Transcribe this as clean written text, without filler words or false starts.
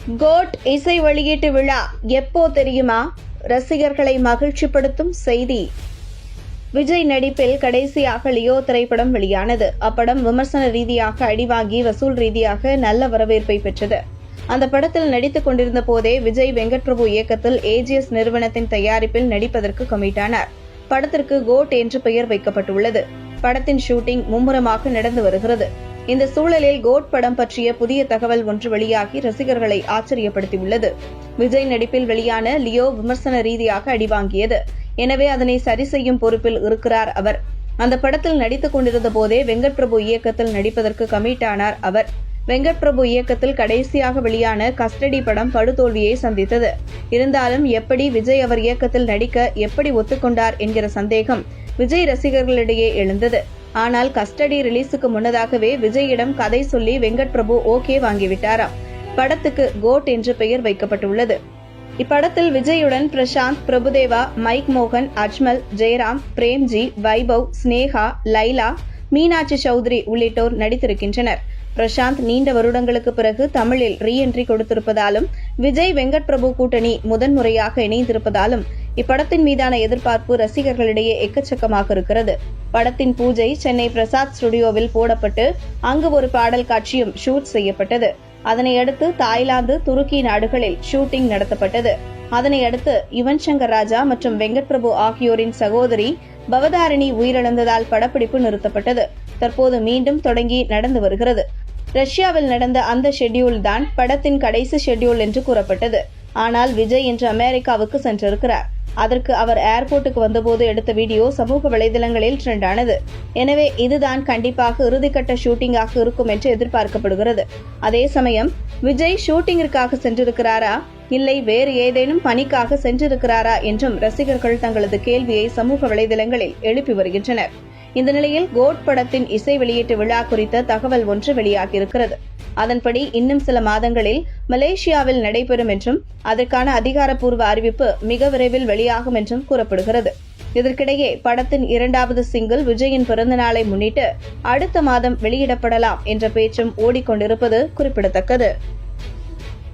Code இசை வெளியீட்டு விழா எப்போ தெரியுமா? ரசிகர்களை மகிழ்ச்சிப்படுத்தும் செய்தி. விஜய் நடிப்பில் கடைசியாக லியோ திரைப்படம் வெளியானது. அப்படம் விமர்சன ரீதியாக அடிவாங்கி வசூல் ரீதியாக நல்ல வரவேற்பை பெற்றது. அந்த படத்தில் நடித்துக் கொண்டிருந்த போதே விஜய் வெங்கட் பிரபு இயக்கத்தில் ஏஜிஎஸ் நிறுவனத்தின் தயாரிப்பில் நடிப்பதற்கு கமிட்டானார். படத்திற்கு கோட் என்று பெயர் வைக்கப்பட்டுள்ளது. படத்தின் ஷூட்டிங் மும்முரமாக நடந்து வருகிறது. இந்த சூழலில் கோட் படம் பற்றிய புதிய தகவல் ஒன்று வெளியாகி ரசிகர்களை ஆச்சரியப்படுத்தியுள்ளது. விஜய் நடிப்பில் வெளியான லியோ விமர்சன ரீதியாக அடிவாங்கியது. எனவே அதனை சரி செய்யும் பொறுப்பில் இருக்கிறார் அவர். அந்த படத்தில் நடித்துக் கொண்டிருந்த போதே வெங்கட் பிரபு இயக்கத்தில் நடிப்பதற்கு கமிட்டானார் அவர். வெங்கட் பிரபு இயக்கத்தில் கடைசியாக வெளியான கஸ்டடி படம் படுதோல்வியை சந்தித்தது. இருந்தாலும் எப்படி விஜய் அவர் இயக்கத்தில் நடிக்க எப்படி ஒத்துக்கொண்டார் என்கிற சந்தேகம் விஜய் ரசிகர்களிடையே எழுந்தது. ஆனால் கஸ்டடி ரிலீஸுக்கு முன்னதாகவே விஜயிடம் கதை சொல்லி வெங்கட் பிரபு ஓகே வாங்கிவிட்டாராம். படத்துக்கு கோட் என்று பெயர் வைக்கப்பட்டுள்ளது. இப்படத்தில் விஜயுடன் பிரசாந்த், பிரபுதேவா, மைக் மோகன், அஜ்மல், ஜெயராம், பிரேம்ஜி, வைபவ், ஸ்னேகா, லைலா, மீனாட்சி சௌத்ரி உள்ளிட்டோர் நடித்திருக்கின்றனர். பிரசாந்த் நீண்ட வருடங்களுக்கு பிறகு தமிழில் ரீஎன்ட்ரி கொடுத்திருப்பதாலும் விஜய் வெங்கட் பிரபு கூட்டணி முதன்முறையாக இணைந்திருப்பதாலும் இப்படத்தின் மீதான எதிர்பார்ப்பு ரசிகர்களிடையே எக்கச்சக்கமாக இருக்கிறது. படத்தின் பூஜை சென்னை பிரசாத் ஸ்டுடியோவில் போடப்பட்டு அங்கு ஒரு பாடல் காட்சியும் ஷூட் செய்யப்பட்டது. அதனையடுத்து தாய்லாந்து, துருக்கி நாடுகளில் ஷூட்டிங் நடத்தப்பட்டது. அதனையடுத்து யுவன் சங்கர் ராஜா மற்றும் வெங்கட் பிரபு ஆகியோரின் சகோதரி பவதாரிணி உயிரிழந்ததால் படப்பிடிப்பு நிறுத்தப்பட்டது. தற்போது மீண்டும் தொடங்கி நடந்து வருகிறது. ரஷ்யாவில் நடந்த அந்த ஷெட்யூல் தான் படத்தின் கடைசி ஷெட்யூல் என்று கூறப்பட்டது. ஆனால் விஜய் இன்று அமெரிக்காவுக்கு சென்றிருக்கிறார். அதற்கு அவர் ஏர்போர்ட்டுக்கு வந்தபோது எடுத்த வீடியோ சமூக வலைதளங்களில் ட்ரெண்ட் ஆனது. எனவே இதுதான் கண்டிப்பாக இறுதிக்கட்ட ஷூட்டிங்காக இருக்கும் என்று எதிர்பார்க்கப்படுகிறது. அதே சமயம் விஜய் ஷூட்டிங்கிற்காக சென்றிருக்கிறாரா, இல்லை வேறு ஏதேனும் பணிக்காக சென்றிருக்கிறாரா என்றும் ரசிகர்கள் தங்களது கேள்வியை சமூக வலைதளங்களில் எழுப்பி வருகின்றனர். இந்த நிலையில் கோட் படத்தின் இசை வெளியீட்டு விழா குறித்த தகவல் ஒன்று வெளியாகியிருக்கிறது. அதன்படி இன்னும் சில மாதங்களில் மலேசியாவில் நடைபெறும் என்றும் அதற்கான அதிகாரப்பூர்வ அறிவிப்பு மிக விரைவில் வெளியாகும் என்றும் கூறப்படுகிறது. இதற்கிடையே படத்தின் 2வது சிங்கிள் விஜயின் பிறந்தநாளை முன்னிட்டு அடுத்த மாதம் வெளியிடப்படலாம் என்ற பேச்சும் ஓடிக்கொண்டிருப்பது குறிப்பிடத்தக்கது.